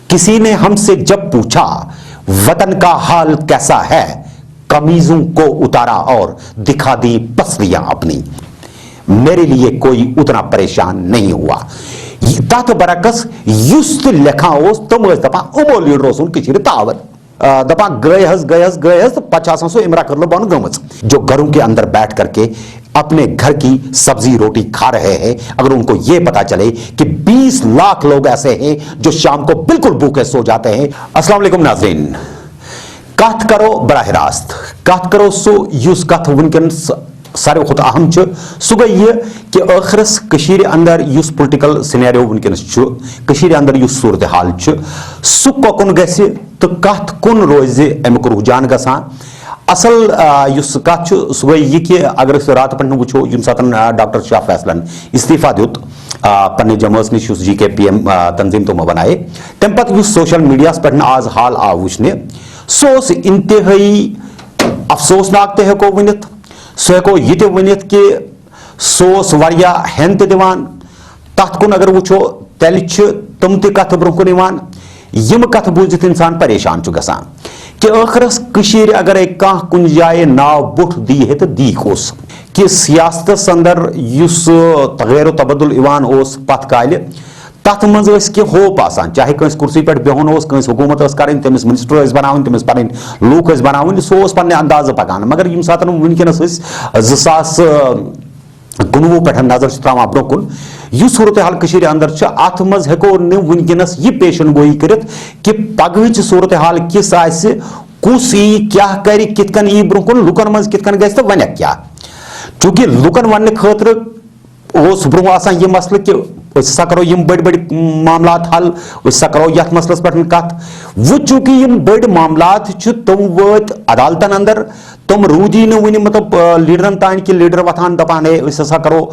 किसी ने हमसे जब पूछा वतन का हाल कैसा है, कमीजों को उतारा और दिखा दी पसलियां अपनी। मेरे लिए कोई उतना परेशान नहीं हुआ। तथ बरकस युस लिखा तम दपा उमो लीडर तावत दपा गए पचास सो इमरा कर लो बन गमच जो घरों के अंदर बैठ करके अपने घर की सब्जी रोटी खा रहे हैं। अगर उनको यह पता चले कि 20 लाख लोग ऐसे हैं जो शाम को बिल्कुल भूखे सो जाते हैं। अस्सलाम वालेकुम नाज़रीन, कथ करो बराह रास्त, कथ करो सो युस कथ वुनकन सारे खुद अहम सह गई कि आखिरस कशीर अंदर युस पोलिटिकल सिनेरियो वुनकस अंदर युस सूरत हाल सह कोकुन गस तो कथ कुन रोज अमुक रुझान गसान। असल युस कथ सह गई यह कि अगर रात पे वो यम सात डॉक्टर शाह फैसलन इस्तीफा दुत पन्ने जमात नश GKPM तंजीम तमो बनाए तम पे सोशल मीडिया पे आज हाल आव वुचने सह इंतहाई अफसोसनाक ते हेको वनित, सह हेको यह वनित कि सह वारिया हेन ते दिवान। तथ कुन अगर वो तेल तम ते कथ ब्रोह कुन इवान यम कथ बूझित इंसान परेशान गसान कि आखिरस कशीर अगर कह कुन जाए नाव बुठ दी है तो दी कोस कि सियासत अंदर युस तगैर तबदुल इवान ओस पत काल तथ मज कि होप आसान, चाहे कंस कुर्सी पे बिहुन कंस हुकूमत करें तमिस मिनिस्टर बनावन तमिस पन लूक बनावन सह पे अंदाज पकान। मगर यम सात वनकस 2019 पे नजर त्रा ब्रोह कुन यह सूरत हाल कशीर अंदर अत मज हेको वनकस यह पेशन गोई कर कि पगह सूरत हाल किस आसि कुस यी क्या कर कितकन यी ब्रोह कुन लुकन मज कितकन गस तो वन क्या। चूंकि लुकन वन खतर ब्रोह आसान यह मसल कि सा करो यम बड़ बड़ मामलात हल, सा करो यथ मसलस पे कथ वो चूंकि यम बड़ मामलात तम वत अदालतन अंदर तम रूदी न वन मतलब लीडरन तान कि लीडर वथान दपान है सा करो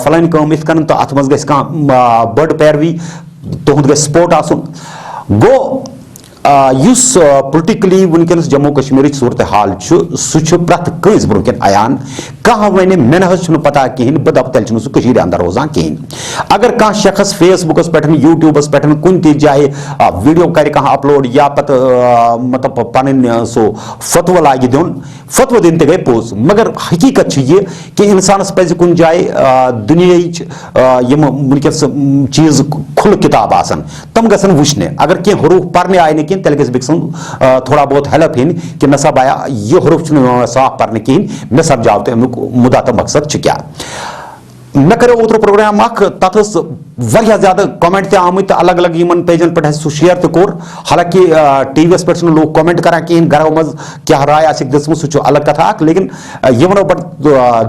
फलान कम इत कन तो अत मज गस बड़ पैरवी तुहद गस सपोर्ट आसन गो युस पोलिटिकली वनकस जम्मू कश्मीर सूरत हाल सह प्रत कंस ब्रोह अयान कह वन मे न पता कहें बह दप तेल सह कशीर अंदर रोजान कहें। अगर कह शख्स फेसबुकस पे यूट्यूबस पे कुन ति जाए वीडियो कर अपलोड या पत मतलब पन सो फतव लाग दिन फतव दिन गई पोज। मगर हकीकत ये कि इंसानस पज कुन जाए दुनिया वनकस चीज खुल किताब आसन तम गसन वुचने। अगर कह हरूफ पर्ने आय न तेल गस बिक थोड़ा बहुत हेल्प इन कि मे सब आया यह हरूफ साफ पर्ने कहें मे सब जाव तो अमुक मुदा तो मकसद क्या। मे करो ओतर प्रोग्राम तथ वारिया ज्यादा कमेंट आमत अलग अलग इन पेजन पे सह शेयर तो कोर। हालांकि टीवीस पे लोग कमेंट करान कहें घरों मज क्या राय आक दिसम सह अलग कथा लेकिन यह वनो बड़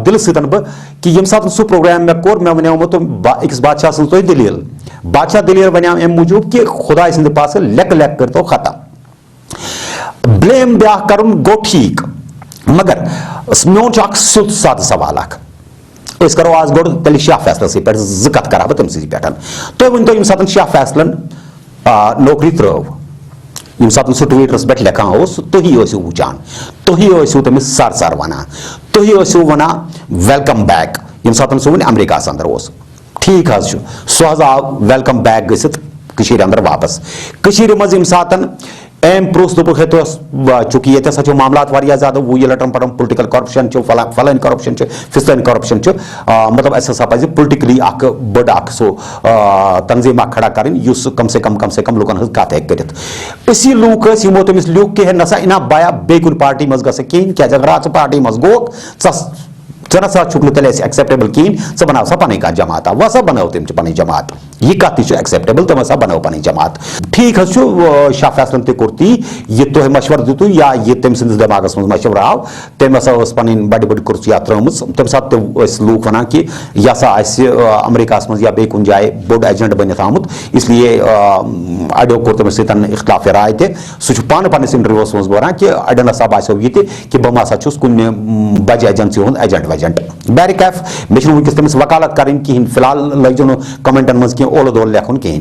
दिल सतन बह कि यम सात सह प्रोग्राम मे कोर मे वनो तो अकिस बादशाह सज तुम दलील बादशाह दलील वनो अम मूजूब कि खुदा सद पास लेक लेक कर तो खत्म ब्लेम ब्या कर गो ठीक। मगर मोन सिद्ध साद सवाल करो आज गो तेल शाह फैसलस पे कथ करा बह तमसी पे तुम वन तो यम सात शाह फैसलन नौकरी त्रव यम सात सह ट्विटरस पे लिखान तुही वुचान तुही तमिस सर सर वनान तुही वना वेलकम बैक यम सात सह वन अमेरिका अंदर ठीक सह आव वेलकम बैक गसित कशीर अंदर वापस कशीर मज यम सात एम प्रोस दोप है तो चूंकि ये सा मामलात वारिया ज्यादा वो ये लटम पटम पोलिटिकल करप्शन फलान करप्शन फिस्लन करप्शन मतलब ऐसा पज पोलिटिकली बड़ सो तंजीम खड़ा करें कम से कम लुकन हज कत हे कर लूक यमो तमिस लिख कि नसा इना बाया बे कुन पार्टी मज ग कहें क्या अगर आज पार्टी मज गोक च नसा छुक तेल एक्सेप्टेबल कहें च बनाव सा पन कह जमात वह सा बनाव तम पन जमात यह कत एक्सेप्टेबल तम सा बनाव पन जमात ठीक शाह फैसलन तोर ती यह तुह मशवर दितु या यह तम सद दिमागस मज मशवर आव तम हसा पन बड़ बड़ कुर्सिया त्रम तम सात लूक वन कि यह सा अमेरिका मज या बे कुन जाए बोड एजेंट बनित आमुत इसलिए अड़ो कोर तम सतन इख्तलाफ राय ते सह पान पन्नस इंटरव्यूस मज वन कि अड़न हसा बासो यह कि बह हसा कुन बज एजेंसी हूं एजेंट बैरी कैफ मे वनकस तमिस वकालत करें कहें फिलहाल लगे नो कमेंटन मज कह ओल दोल लेखन कहें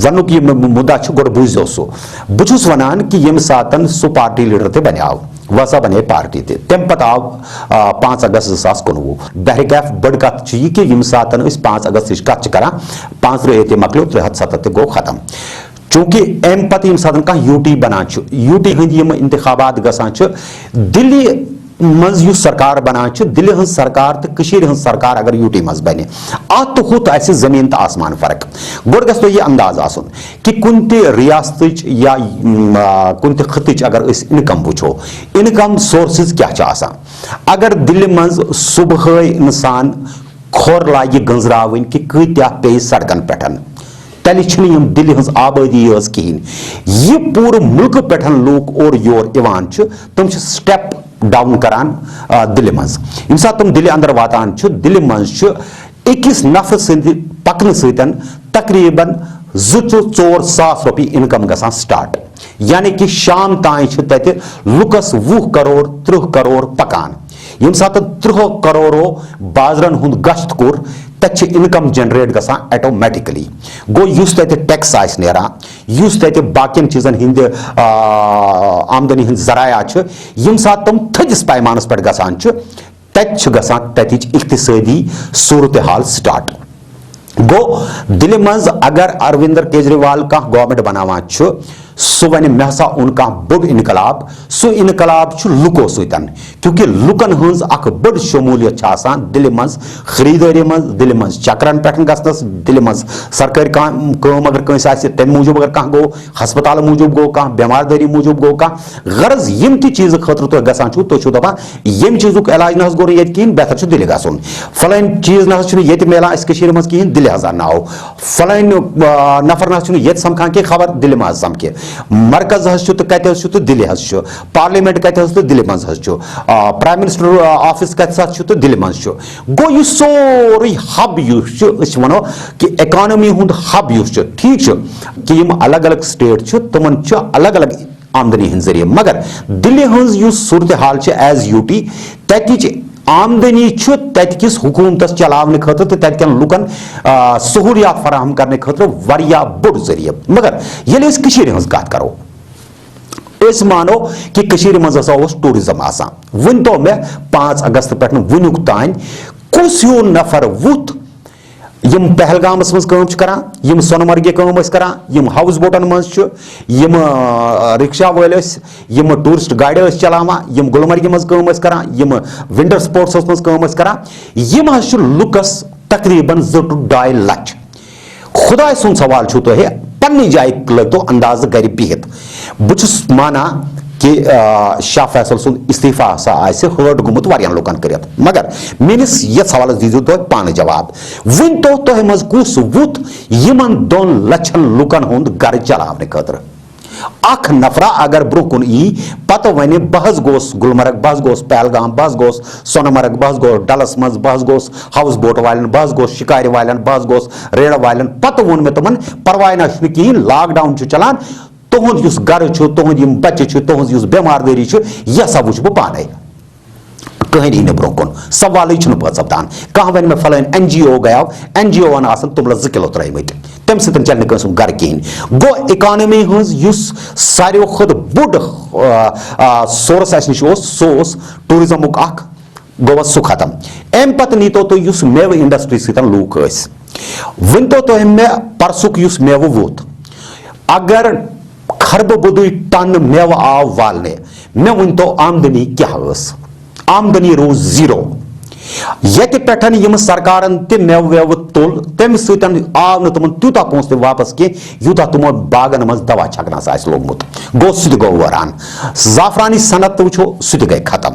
वनुक यह मुद्दा गो बूझो सह बहुत वनान कि यम सात सह पार्टी लीडर ते बनियाव वह सा बने पार्टी ते तम पे आव 5 अगस्त 2019 बहर कैफ बड़ कत कि यम सात 5 अगस्त कत कर 5 रेत मकलो 370 गो खत्म چونکہ ام پتہ یم ساتن کانٛہہ یوٗٹی بنان چھُ یوٗٹی ہٕنٛدۍ یِم انتخابات گژھان چھِ دِلہِ منٛز یُس سرکار بنان چھِ دِلہِ ہٕنٛز سرکار تہٕ کٔشیٖرِ ہٕنٛز سرکار اگر یوٗٹی منٛز بنہِ اتھ تہٕ ہُتھ آسہِ زٔمیٖن تہٕ آسمان فرق گۄڈٕ گژھِ تۄہہِ یہِ انداز آسُن کہِ کُنہِ تہِ ریاستٕچ یا کُنہِ تہِ خٕطٕچ اگر أسۍ انکم وٕچھو انکم سورسز کیاہ چھِ آسان اگر دِلہِ منٛز صبحٲے انسان کھۄر لاگہِ گٔنٛزراوٕنۍ کہِ کۭتیاہ پیٚیہِ سڑکن پٮ۪ٹھ تیٚلہِ چھِنہٕ یِم دِلہِ ہٕنٛز آبٲدی یٲژ کِہیٖنۍ یہِ پوٗرٕ مُلکہٕ پٮ۪ٹھ لوٗکھ اورٕ یور یِوان چھِ تِم چھِ سٹیپ ڈاؤن کران دِلہِ منٛز ییٚمہِ ساتہٕ تِم دِلہِ اندر واتان چھِ دِلہِ منٛز چھُ أکِس نفر سٕنٛدِ پکنہٕ سۭتۍ تقریٖبن 2-4 ساس رۄپیہِ انکم گژھان سٹارٹ یعنی کہِ شام تام چھِ تتہِ لُکس 20 کرور 30 کرور پکان ییٚمہِ ساتہٕ 30 کرورو بازرن ہُنٛد گشت کوٚر تتہِ چھِ انکم جنریٹ گژھان ایٹومیٹکلی گوٚو یُس تتہِ ٹیکس آسہِ نیران یُس تتہِ باقین چیٖزن ہٕنٛدِ آمدنی ہٕنٛدۍ ذرایع چھِ ییٚمہِ ساتہٕ تِم تھٔدِس پیمانس پٮ۪ٹھ گژھان چھِ تتہِ چھِ گژھان تتِچ اقتصٲدی صورتحال سٹارٹ گوٚو دِلہِ منٛز اگر اروِندر کیجریوال کانٛہہ گورمنٹ بناوان چھُ سُہ وَنہِ مےٚ ہسا اوٚن کانٛہہ بوٚڑ انقلاب سُہ انقلاب چھُ لُکو سۭتۍ کیونکہِ لُکن ہٕنٛز اکھ بٔڑ شموٗلیت چھِ آسان دِلہِ منٛز خریٖدٲری منٛز دِلہِ منٛز چکرن پٮ۪ٹھ گژھنس دِلہِ منٛز سرکٲرۍ کٲم اگر کٲنٛسہِ آسہِ تمہِ موٗجوٗب اگر کانٛہہ گوٚو ہسپتال موٗجوٗب گوٚو کانٛہہ بٮ۪مار دٲری موٗجوٗب گوٚو کانٛہہ غرض یِم تہِ چیٖزٕ خٲطرٕ تُہۍ گژھان چھُو تُہۍ چھِو دپان ییٚمہِ چیٖزُک علاج نہ حظ گوٚو نہٕ ییٚتہِ کِہینۍ بہتر چھُ دِلہِ گژھُن فلٲنۍ چیٖز نہ حظ چھُنہٕ ییٚتہِ میلان اَسہِ کٔشیٖرِ منٛز کِہینۍ دِلہِ حظ انناوو فلٲنۍ نفر نہ حظ چھُنہٕ ییٚتہِ سمکھان کینٛہہ خبر دِلہِ منٛز سمکھِ مرکز حظ چھُ تہٕ کتہِ حظ چھُ تہٕ دِلہِ حظ چھُ پارلِمنٹ کتہِ حظ تہٕ دِلہِ منٛز حظ چھُ پرایم منسٹر آفِس کتہِ حظ چھُ تہٕ دِلہِ منٛز چھُ گوٚو یہِ سورُے حب یُس چھُ أسۍ وَنو کہِ اِکانمی ہُنٛد حب یُس چھُ ٹھیٖک چھُ کہِ یِم الگ الگ سٹیٹ چھِ تِمن چھُ الگ الگ آمدنی ہٕنٛدۍ ذٔریعہٕ مگر دِلہِ ہٕنٛز یُس صوٗرتحال چھِ ایز یوٗٹی تتِچ آمدنی چھُ تتہِ کِس حکوٗمتس چلاونہٕ خٲطرٕ تہٕ تتہِ کٮ۪ن لُکن سہوٗلیات فراہم کرنہٕ خٲطرٕ واریاہ بوٚڑ ذٔریعہٕ مگر ییٚلہِ أسۍ کٔشیٖرِ ہٕنٛز کتھ کرو أسۍ مانو کہِ کٔشیٖرِ منٛز ہسا اوس ٹوٗرزم آسان ؤنۍتو مےٚ 5 اگست پٮ۪ٹھ وُنیُک تانۍ کُس ہیوٗ نفر وُتھ یِم پہلگامس منٛز کٲم چھِ کران یِم سۄنہٕ مرگہِ کٲم ٲسۍ کران یِم ہاوُس بوٹن منٛز چھِ یِم رکشا وٲلۍ ٲسۍ یِم ٹوٗرسٹ گاڑِ ٲسۍ چلاوان یِم گُلمرگہِ منٛز کٲم ٲسۍ کران یِم ونٹر سپورٹسس منٛز کٲم ٲسۍ کران یِم حظ چھِ لُکس تقریٖبن 2 to 2.5 لچھ خۄداے سُنٛد سوال چھُو تۄہہِ پننہِ جایہِ لٲگتو اندازٕ گرِ بِہِتھ بہٕ چھُس مانان کہ شاہ فیصل سُنٛد استعفا ہسا آسہِ ہٲٹ گوٚمُت واریاہن لُکن کٔرِتھ مگر میٲنِس یتھ سوالس دیٖزیو تُہۍ پانہٕ جواب ؤنۍتو تۄہہِ منٛز کُس وُتھ یِمن 2 لچھن لُکن ہُنٛد گرٕ چلاونہٕ خٲطرٕ اکھ نفرا اگر برونٛہہ کُن یی پتہٕ وَنہِ بہٕ حظ گوس گُلمرگ بہٕ حظ گوس پہلگام بہٕ حظ گوس سۄنہٕ مرگ بہٕ حظ گوس ڈلس منٛز بہٕ حظ گوس ہاوُس بوٹ والٮ۪ن بہٕ حظ گوس شِکارِ والٮ۪ن بہٕ حظ گوس ریڑٕ والٮ۪ن پتہٕ ووٚن مےٚ تِمن پرواے نہ چھُنہٕ کِہینۍ لاک ڈاوُن چھُ چلان تُہُنٛد یُس گرٕ چھُ تُہُنٛد یِم بچہِ چھِ تُہٕنٛز یُس بٮ۪مار دٲری چھِ یہِ ہسا وٕچھٕ بہٕ پانے کٕہٕنۍ یی نہٕ برونٛہہ کُن سوالٕے چھُنہٕ پٲژ سپدان کانٛہہ وَنہِ مےٚ فلٲنۍ NGO گٔیو NGO ہن آسن توٚملس 2 کِلوٗ ترٲومٕتۍ تمہِ سۭتۍ چلہِ نہٕ کٲنٛسہِ ہُنٛد گرٕ کِہینۍ گوٚو اِکانمی ہٕنٛز یُس ساروٕے کھۄتہٕ بوٚڑ سورس اسہِ نِش اوس سُہ اوس ٹوٗرزمُک اکھ گوٚو سُہ ختم امہِ پتہٕ نیٖتو تُہۍ یُس میوٕ انڈسٹری سۭتۍ لوٗکھ ٲسۍ ؤنۍتو تُہۍ مےٚ پرسُک یُس میوٕ ووت اگر خربہٕ بُدُے ٹن میوٕ آو والنہٕ مےٚ ؤنۍتو آمدنی کیاہ ٲس آمدنی روٗز 0 ییٚتہِ پٮ۪ٹھ یِم سرکارن تہِ میوٕ ویوٕ تُل تمہِ سۭتۍ آو نہٕ تِمن تیوٗتاہ پونٛسہٕ تہِ واپس کینٛہہ یوٗتاہ تِمو باغن منٛز دوا چھکنس آسہِ لوگمُت گوٚو سُہ تہِ گوٚو وٲران زعفرانی صنعت تہِ وٕچھو سُہ تہِ گٔے ختم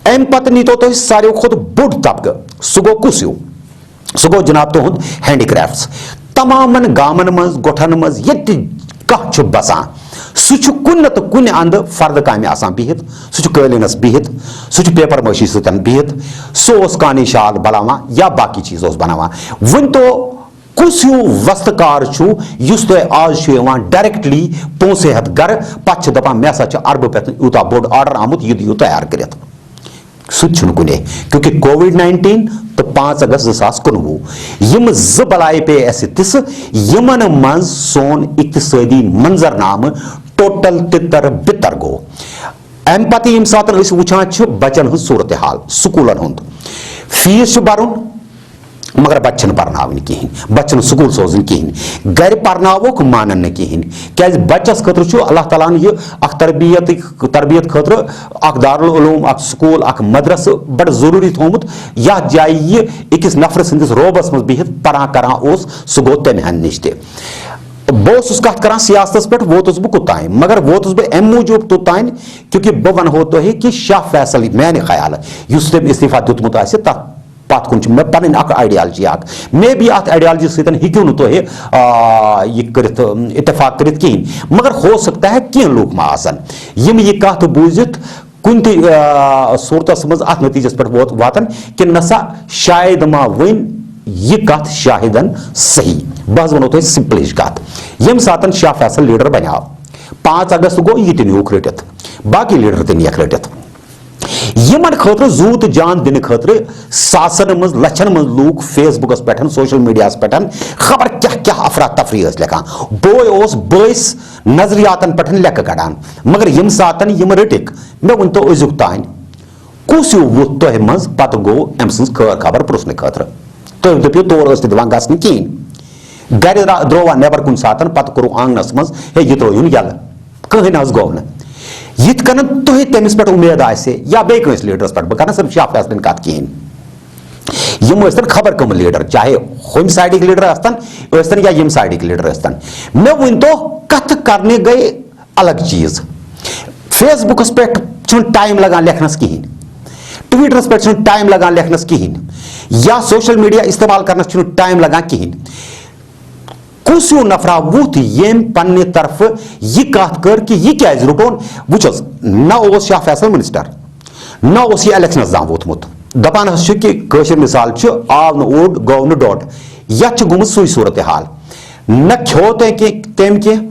امہِ پتہٕ نیٖتو تُہۍ ساروٕے کھۄتہٕ بوٚڑ طبقہٕ سُہ گوٚو کُس ہیوٗ سُہ گوٚو جناب تُہُنٛد ہینڈی کرافٹس تمامن گامن منٛز گۄٹھن منٛز ییٚتہِ کانٛہہ چھُ بسان سُہ چھُ کُنہِ نتہٕ کُنہِ اندٕ فردٕ کامہِ آسان بِہِتھ سُہ چھُ قٲلیٖنس بِہِتھ سُہ چھُ پیپر مٲشی سۭتۍ بِہِتھ سُہ اوس کانی شال بناوان یا باقٕے چیٖز اوس بناوان ؤنۍتو کُس ہیوٗ وستہٕ کار چھُ یُس تۄہہِ آز چھُ یِوان ڈایریکٹلی پونٛسہٕ ہٮ۪تھ گرٕ پتہٕ چھِ دپان مےٚ ہسا چھُ اربہٕ پٮ۪ٹھ یوٗتاہ بوٚڑ آرڈر آمُت یہِ دِیِو تیار کٔرِتھ سُہ تہِ چھُنہٕ کُنے کیونکہِ COVID-19 تہٕ 5 اگست 2019 یِم 2 بلایہِ پیٚیہِ اَسہِ تِژھٕ یِمن منٛز سون اقتصٲدی منظرنامہٕ ٹوٹل تِتر بِتر گوٚو امہِ پتہٕ ییٚمہِ ساتہٕ أسۍ وٕچھان چھِ بچن ہٕنٛز صوٗرتحال سکوٗلن ہُنٛد فیٖس چھُ برُن मगर बच्चन परनावन कहीं बच्चन स्कूल सोजन कहीं घर परनावोक मानन कहीं क्या बच्चस खतर अल्लाह ताला यह तरबियत खतर दारुल उलूम स्कूल मदरस बड़ जरूरी थोमुत यह जाय यह अकिस नफर सन्दिस रोबस मज बिहित पढ़ा करान सह गो तम निश ते बहुत कत कर सियासत पे वोतुस बह कुतान मगर वोतुस बह अम मूजूब तुतान क्योंकि बह वनो तुह कि शाह फैसल मान ख्याल तम इस्तीफा दितमुत पत कुन मे पन आइडियालजी मे भी अत आइडियालजी सतन हूँ नु तुह यह कर इतफाक कर कहें मगर हो सकता है कह लूक मा यम यह कत बूजित कुन सूरत मज अत नतीजस पे वातन कि नसा शायद मा वन यह कत शाहिदन सही बस वनो तुह सिंपलिश कत यम सातन शाह फैसल लीडर बनाव 5 अगस्त गो यह नीक रटित बाकी लीडर तक रटित यमन खतर जू तो जान दिन खतर सासन मज लछन मज लूक फेसबुकस पे सोशल मीडिया पे खबर क्या क्या अफरा तफरी लिखान बोय बस नजरियातन पे लेख कड़ान मगर यम सातन यम रटिक मे वन तो अजुक तान कुस वुत तुह मज पत गो अम सज खबर पुरसन खतर तुम दपो तौर दिवान गसन कहें गर द्रोवा नबर कुन सातन पत करो आंगनस मज हे यह त्रोन यल कहीं गो न यित कन तुह तमिस पे उम्मीद आसे या बेस लीडरस पे बह कर सिर्फ शाह फैसलन कत कहें यम खबर कम लीडर चाहे हम साइड लीडर आस्तन या यम साइड लीडर आस्तन मे वन तो कथ करने गए अलग चीज फेसबुकस पे टाइम लगान लेखनस कहें ट्विटरस पे टाइम लगान लेखनस कहें या सोशल मीडिया इस्तेमाल करनस टाइम लगान कहें कुस नफरा वुत यम पन्ने तरफ यह कत कर कि यह क्या रुटोन वुचस न शाह फैसल मिनिस्टर न यह इलेक्शनस जहाँ वोतमुत दपान कि कशर मिसाल आव न ओड गो न डोड यह गुम सू सूरत हाल न खो तम कह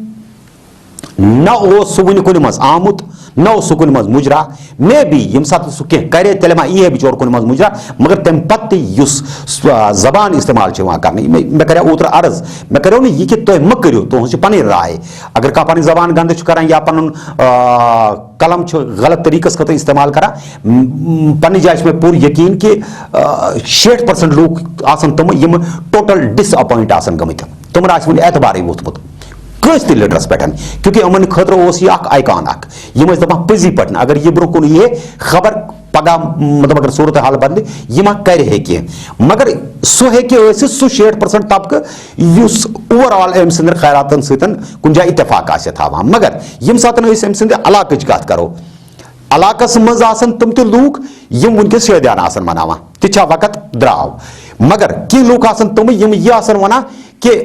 न सह वन कुन मज आमुत न सह कुन मज मुजरा मे बी यम सात सह कह करे तेल मा यह बिचोर कुन मज मुजरा मगर तम पत्त जबान इस्तेमाल कर मे कर ओतर अर्ज मे करो न यह कि तुम मह करो तुह पन राय अगर कह पन जबान गंद कर या पन कलम गलत तरीकस खत इस्तेमाल कर पन्ने जाय में पूर यकीन कि 60% लूक तम यम टोटल डिसअपॉइंट गमित तम वन एतबार वोतमुत कस लीडरस पे क्योंकि अमन खतर यह आइकान यम दपान पजी पे अगर यह ब्रो कुन ये खबर पगह मतलब अगर सूरत हाल बदल यह मा कर कह मगर सह सह 60% तबकह ओवरऑल अम सद खैरातन सतन कुन जाय इतफाक थवान मगर यम सातन अम सद इलाक कत करो इलाकस मज तम त लूक यम वनकस शादियान मनावान ता वक्त द्राव मगर कह लूक तम यम यह वन कि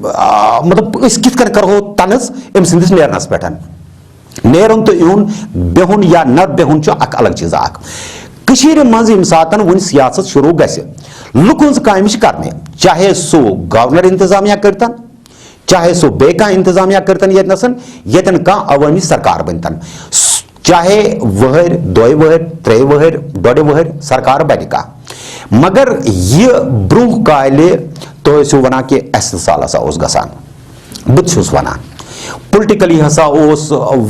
मतलब कित करो तनस अम सदस नेरनस पे नेरन तो इन बेहुन या न बेहुन अलग चीज मज यम सातन वन सियासत शुरू गुकन काम करने चाहे सो गवर्नर इंतजामिया करतन चाहे सो बे इंतजामिया करतन यतन कह अवामी सरकार बनतन चाहे वहर 2 वहर 3 वहर 1.5 वहर सरकार बन मगर यह ब्रूह काले तो वन कि साल हसा गसान बहुत वन पोलिटिकली हसा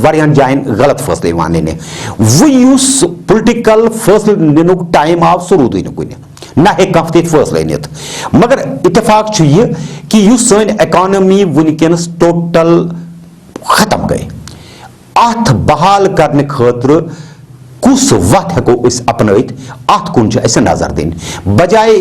वारियान जायन गलत फैसले नीने वस पोलिटिकल फैसल निनुक टाइम आव सह रूद कुन ना हे कह फैसले नित मगर इतफाक यह कि सन इकॉनमी वनकस टोटल खत्म गई अत बहाल करने खतर कुस वत हेको अपनत अत कुन नजर दिन बजाय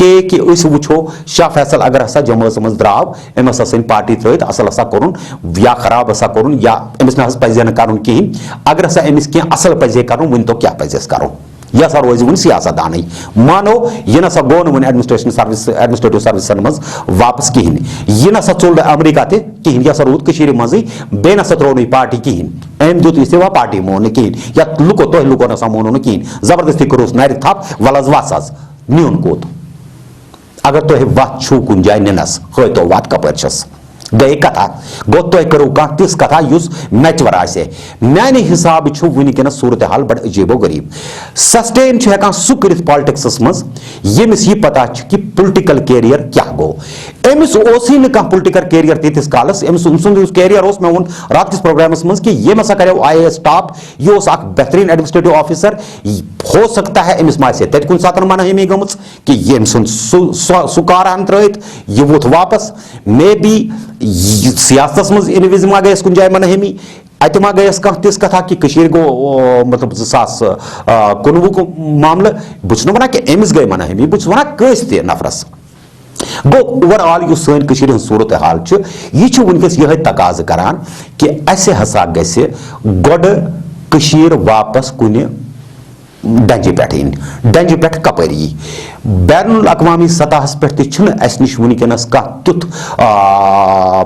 कि वो शाह फैसल अगर हसा जमात मज द्राव अम हसा सन पार्टी त्रित असल हसा कोरुन या खराब हसा कोरुन या अमिस ना पजे कर कहें अगर हसा अमिस कह असल पजे कर वन तो क्या पजेस करो यह हसा रोज वन सियासतदान मानो यह नसा गो वन एडमिनिस्ट्रेटिव सर्विसन मज वापस कहें यह नसा चोल अमरीका कहें यह हसा रूद मज बे नसा त्रो पार्टी कहें अम दुत इस्तीफा पार्टी मोन कहें या लुको तुह लुको नसा मोनो कहें जबरदस्ती करोस नर थप वल वस नुन कोत अगर तुह वत छू कुन जाय निनस हय तो वत कपर गई कथा गो तुम करो कह तिस कथा युस मैचवर आसे माने हिसाब वनकस सूरत हाल बड़ अजीबो गरीब सस्टेन हेकान सह कर पॉलिटिक्स मज यमिस यह पता कि पोलिटिकल कैरियर क्या गो अमिस कह पोलिटिकल कैरियर तीस कालस अमिस कैरियर मे वो रात किस प्रोग्रामस मज कि ये हसा करो IAS टॉप यह बेहतरीन एडमिनिस्ट्रेटिव ऑफिसर हो सकता है अमिस मासे तत कुन सात मनहमी गम कि ये सह कारहन त्रित यह वोत वापस मे बी सियासत मज इन विज मा गयस कुन जाए मनहमी अत मा गयस कह तिस कथा कि गो मतलब 2019 मामल बहुत वन कि अमिस गई मनहमी बहुत वन कस त नफरस गो ओवरऑल यह सन सूरत हाल यह वनकस यह तकाज करान कि असे हसा गसे गोड वापस कुन डंजे पे डंजे पे कपरी बैनुल अक़वामी सतह पे तस नश वनकस कह तुथ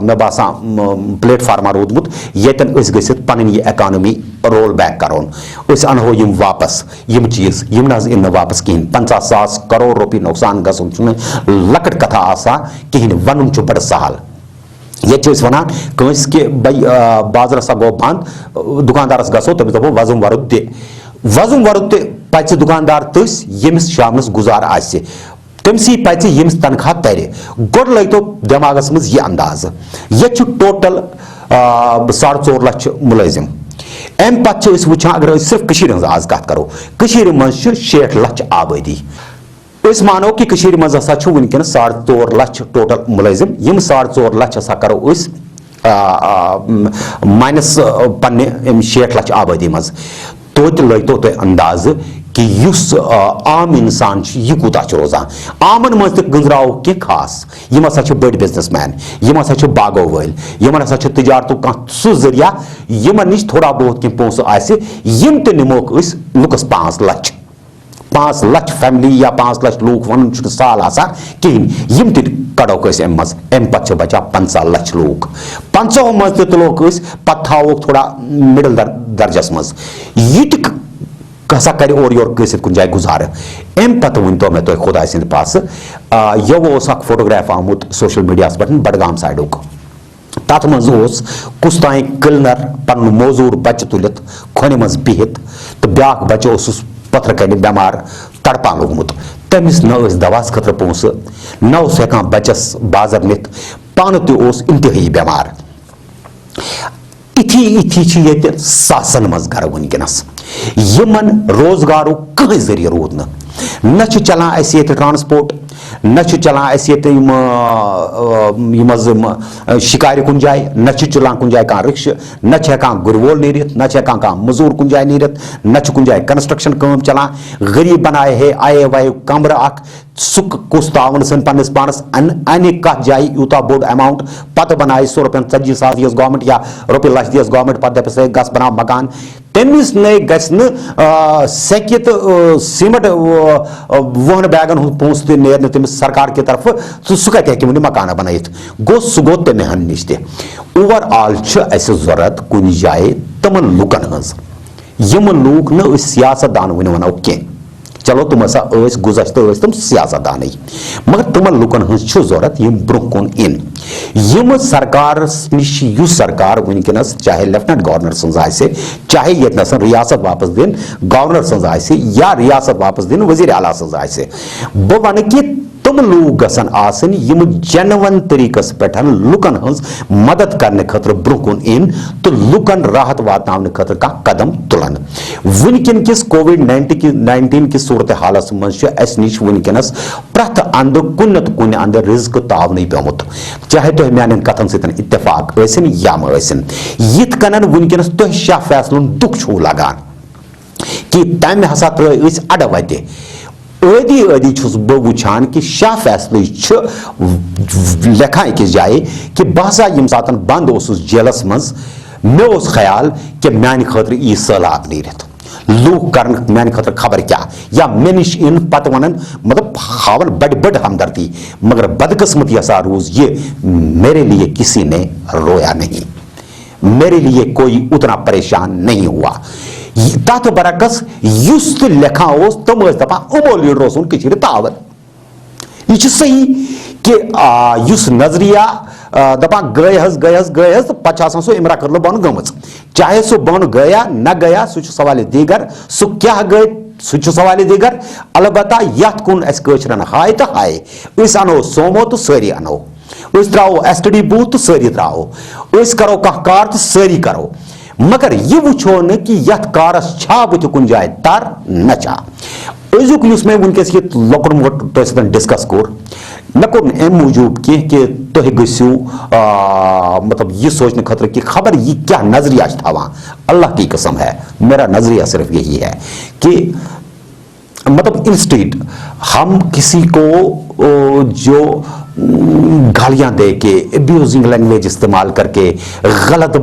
मे बासान प्लेटफार्मा रोदमुत यतन गसित पन यह एकानमी रोल बैक करोन अनहो यम वापस यम चीज यम न इन वापस कहें 50,000 करोड़ रुपये नुकसान गसन लकट कथा आसा कहें वन बड़ सहल ये वन कंस कि बाजार सा गो बंद दुकानदारस गो तमिस दपो वजम वरुद दे वजम वरुद पच दुकानदार तस यमिस शामस गुजार आसे तमसी पच यमिस तनख्वाह तर गोड लगतो दिमागस मज यह अंदाज ये टोटल 4.5 लाख मुलाजिम अम पे वुचान अगर सिर्फ आज कत करो मज 60 लाख आबादी मानो कि मज हसा वनकस 4.5 लाख टोटल मुलाजिम यम 4.5 लाख हसा करो माइनस पन्ने 60 लाख आबादी मज तो लगतो तुम अंदाज कि आम इंसान यह कूता रोजान आमन मज गंजराव कह खास यम हसा बड़ बिजनेस मैन यम हसा बागो वल यमन हसा तजारत कह सह जरिया यमन नश थोड़ा बहुत कह पोस यम तो निमोक लुकस 5 लाख फैमिली या 5 लाख लूक वन साल आसा कहें यम कड़ोक अम मज अम पे बचा 50 लाख लूक 50 मज तुलोक पे थोक थोड़ा मिडल दर्जस मज यह हसा कर और योर गसित कुन जाए गुजार अम पे वन तो मे तुम खुदा सद पास यह फोटोग्राफ आमुत सोशल मीडिया पे बडगाम साइडुक तथ मज कुस ताई क्लिनर पन मोजूर बच्चे तुलित खोन मज बिहित तो ब्या बच्चे पथर कन बेमार तड़पान लोगमुत तमिस न दवा खतर पोस न हेकान बच्चस बाजार नित पान तोस इंतहाई बेमार इथी ये सासन मज गर वनकस यमन रोजगार कहीं जरिए रूद न चलान अस ट्रांसपोर्ट न चलान शिकार कुन जाए न चलान कुन जाए कह रिक्श न हेकान गुरवोल नीरित न हेकान कह मजूर कुन जाए नीरित न कुन जाए कंस्ट्रक्शन काम चलान गरीब बनाए है आए वाए कमर अख सुख कुस तावन सन पन्नस पानस अन कत जाए यूता बोड अमाउंट पत बनाए 100 रुपये 40,000 दियस गवर्नमेंट या रुपये लच दियस गवर्नमेंट पे दपस गस बना मकान तमिस नई गि सेकित सीमेंट 20 बैगन हूँ पोस नेर तमिस सरकार की तरफ सह कत हे मकान बनत गो सह गो तमें हन नश ओवरऑल जरूरत कुन जाए तमन लुकन हज यम लूक न सियासतदान वन वनो कह चलो तुम हसा गुजश्त तुम सियासतदान मगर तमन लुकन हज जरूरत यम ब्रोह कुन इन यम सरकार नश सरकार वनकस चाहे लेफ्टिनेंट गवर्नर सज चाहे ये रियासत वापस दिन गवर्नर सज या रियासत वापस दिन वजीर आला सज बह वन कि तम लूक गसन आसन यम जनवन तरीकस पे लुकन हज मदद करने खतर ब्रोह कुन इन तो लुकन राहत वातनावने खतर का कदम तुलन वनकन किस कोविड-19 की सूरत हालस मज नश वनकस प्रथ अंद कुन कुन अंद रिज्क तावन पेमुत चाहे तुम मान कथन सतन इत्तेफाक या यथ कन वनकस तुम शाह फैसलन दुख छू लगान कि तम हसा त्र अड वत आदि बह वुचान कि शाह फैसले लेखा अकिस जाए कि बह हसा यम सात बंद जेलस मज मे ख्याल कि मान खतर यी सैलाब नीरित लूक कर मान खतर खबर क्या या मे नश इन पत वन मतलब हावन बड़ बड़ हमदर्दी मगर बदकिस्मत यसा रोज ये मेरे लिए किसी ने रोया नहीं मेरे लिए कोई उतना परेशान नहीं हुआ तथ बरकस युस लेखा तम दपा अमो लीडर तावन यह सही कि युस नजरिया दपान गए तो पचा सो इमरा कर बन गम, चाहे सो बन गया न गया सह सवाल दीगर, सह क्या गए सह सवाल दीगर। अलबत्ता यथ कुन कशरन हाय तो हाय, अनो सोमो तो सारी अनो, त्रो STD बूथ तो सारी त्रो, करो कह कार तो सारी करो, मगर यह वो न कि यथ कारस छा बुत कुन जाए तर न चा। अजुक मे वनकस ये लकुट मोट तो सतन डिस्कस कोर मे कोर अम मूजूब कि तुह गो मतलब यह सोचने खतर कि खबर यह क्या नजरिया थवान। अल्लाह की कसम है, मेरा नजरिया सिर्फ यही है कि मतलब इंस्टेंट हम किसी को जो गालियां दे के, एब्यूजिंग लैंग्वेज इस्तेमाल करके, गलत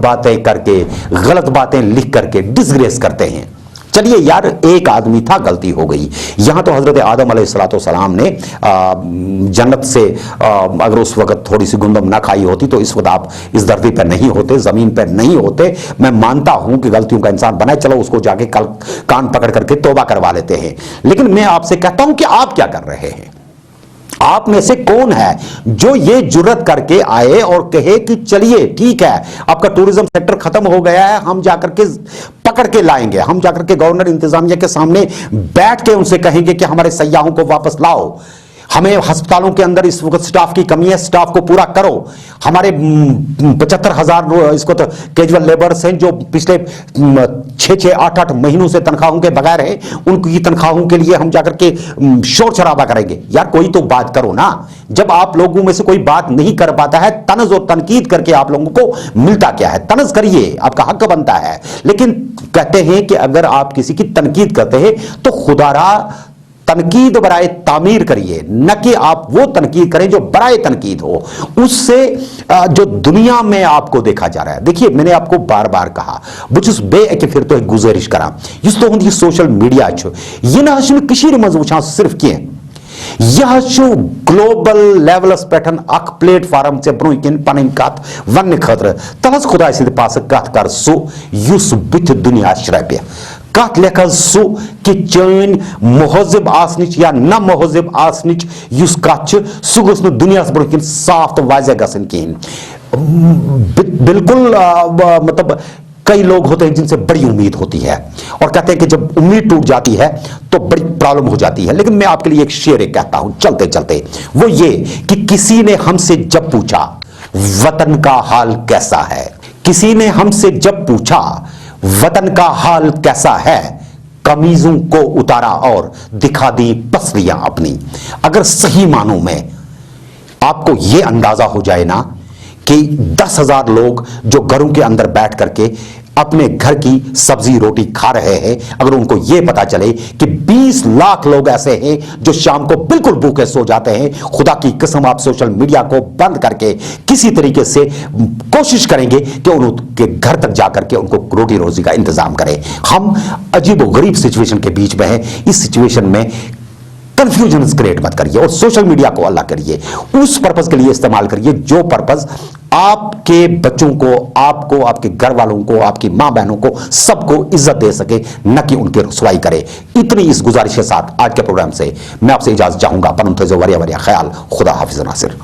बातें लिख करके डिसग्रेस करते हैं। चलिए यार, एक आदमी था, गलती हो गई। यहां तो हजरत आदम अलैहिस्सलाम ने जन्नत से अगर उस वक्त थोड़ी सी गुंदम ना खाई होती तो इस वक्त आप इस धरती पर नहीं होते, जमीन पर नहीं होते। मैं मानता हूं कि गलतियों का इंसान बनाए, चलो उसको जाके कल कान पकड़ करके तौबा करवा लेते हैं। लेकिन मैं आपसे कहता हूं कि आप क्या कर रहे हैं? आप में से कौन है जो ये जुर्रत करके आए और कहे कि चलिए ठीक है, आपका टूरिज्म सेक्टर खत्म हो गया है, हम जाकर के पकड़ के लाएंगे, हम जाकर के गवर्नर इंतजामिया के सामने बैठ के उनसे कहेंगे कि हमारे सयाहों को वापस लाओ, हमें अस्पतालों के अंदर इस वक्त स्टाफ की कमी है, स्टाफ को पूरा करो, हमारे 75,000 इसको तो कैजुअल लेबर्स हैं जो पिछले 6-8 महीनों से तनख्वाहों के बगैर हैं, उनकी तनख्वाहों के लिए हम जाकर के शोर शराबा करेंगे। यार कोई तो बात करो ना। जब आप लोगों में से कोई बात नहीं कर पाता है, तनज और तनकीद करके आप लोगों को मिलता क्या है? तनज करिए, आपका हक बनता है। लेकिन कहते हैं कि अगर आप किसी की तनकीद करते हैं तो खुदारा तनकीद बराए तामीर करिए, न कि आप वो तनकीद करें जो बराए तनकीद हो। उससे जो दुनिया में आपको देखा जा रहा है, देखिए मैंने आपको बार बार कहा, बुझुस बे कि फिर तो गुजारिश करा, युस तो ये सोशल मीडिया यह न मज वुचान सिर्फ की यह ग्लोबल लेवलस पे अख प्लेटफार्म से ब्रोह किन पन कत वन खतर तहस खुदा सद पास कत कर सह बुथ दुनिया श्रपे कत लेख सह कि चन महजिब आसनिच या न महजिब आसनिच युस कत सह गोस न दुनिया ब्रोह किन साफ तो वाजह गसन कहें। बिल्कुल मतलब कई लोग होते हैं जिनसे बड़ी उम्मीद होती है और कहते हैं कि जब उम्मीद टूट जाती है तो बड़ी प्रॉब्लम हो जाती है। लेकिन मैं आपके लिए एक शेर कहता हूं चलते चलते, वो ये कि किसी ने हमसे जब पूछा वतन का हाल कैसा है, किसी ने हमसे जब पूछा वतन का हाल कैसा है, कमीजों को उतारा और दिखा दी पसलियां अपनी। अगर सही मानों में आपको यह अंदाजा हो जाए ना कि 10,000 लोग जो घरों के अंदर बैठ करके अपने घर की सब्जी रोटी खा रहे हैं, अगर उनको यह पता चले कि 20 लाख लोग ऐसे हैं जो शाम को बिल्कुल भूखे सो जाते हैं, खुदा की कसम आप सोशल मीडिया को बंद करके किसी तरीके से कोशिश करेंगे कि उनके घर तक जाकर के उनको रोटी रोजी का इंतजाम करें। हम अजीब गरीब सिचुएशन के बीच में हैं। इस सिचुएशन में कंफ्यूजन क्रिएट मत करिए और सोशल मीडिया को अल्लाह करिए, उस पर्पस के लिए इस्तेमाल करिए जो पर्पस आपके बच्चों को, आपको, आपके घर वालों को, आपकी मां बहनों को, सबको इज्जत दे सके, न कि उनकी रुसवाई करे। इतनी इस गुजारिश के साथ आज के प्रोग्राम से मैं आपसे इजाजत चाहूंगा। वरिया ख्याल, खुदा हाफिज नासिर।